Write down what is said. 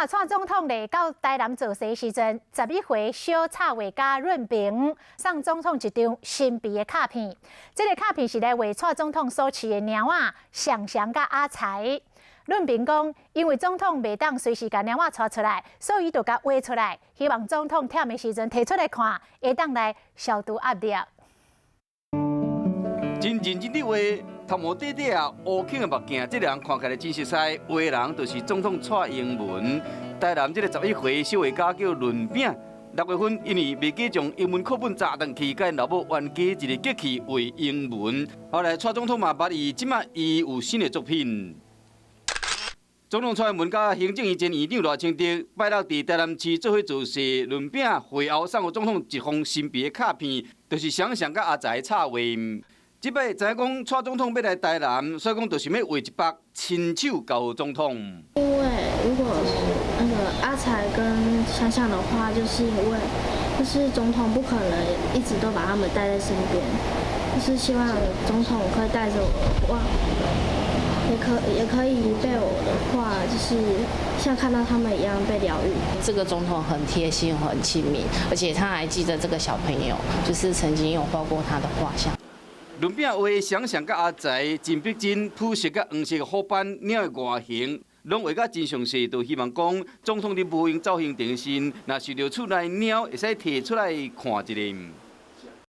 马蔡总统来到台南做事时阵，11岁小插画家润平送总统一张神秘的卡片。这个卡片是来为蔡总统所饲的猫仔想象甲阿财。润平讲，因为总统袂当随时把猫仔带出来，所以就甲画出来，希望总统忝的时阵摕出来看，会当来消除压力。真认真的画。 头毛短短啊，乌孔的目镜，这人看起来真熟悉。画的人就是总统蔡英文。台南这个11岁小画家叫润饼。6月份，因为未记将英文课本砸断去，甲因老母冤家一个激气画英文。后来蔡总统嘛捌伊，即马伊有新的作品。总统蔡英文甲行政院前院长赖清德拜六伫台南市做伙做事，润饼会后送给总统一封神秘的卡片，就是想象甲阿财插画。 即摆知影讲蔡总统要来台南，所以讲就想要画一幅亲手交总统。因为如果那个阿财跟想想的话，就是因为总统不可能一直都把他们带在身边，就是希望总统可以带着我的话，也可以被我的话，就是像看到他们一样被疗愈。这个总统很贴心，很亲密，而且他还记得这个小朋友，就是曾经有画过他的画像。 润饼画想象甲阿财、真逼真、朴实甲黄色的虎斑鸟的外形，拢画甲真详细，就希望讲总统的无用造型定身，若是着厝内鸟，会使摕出来看一下。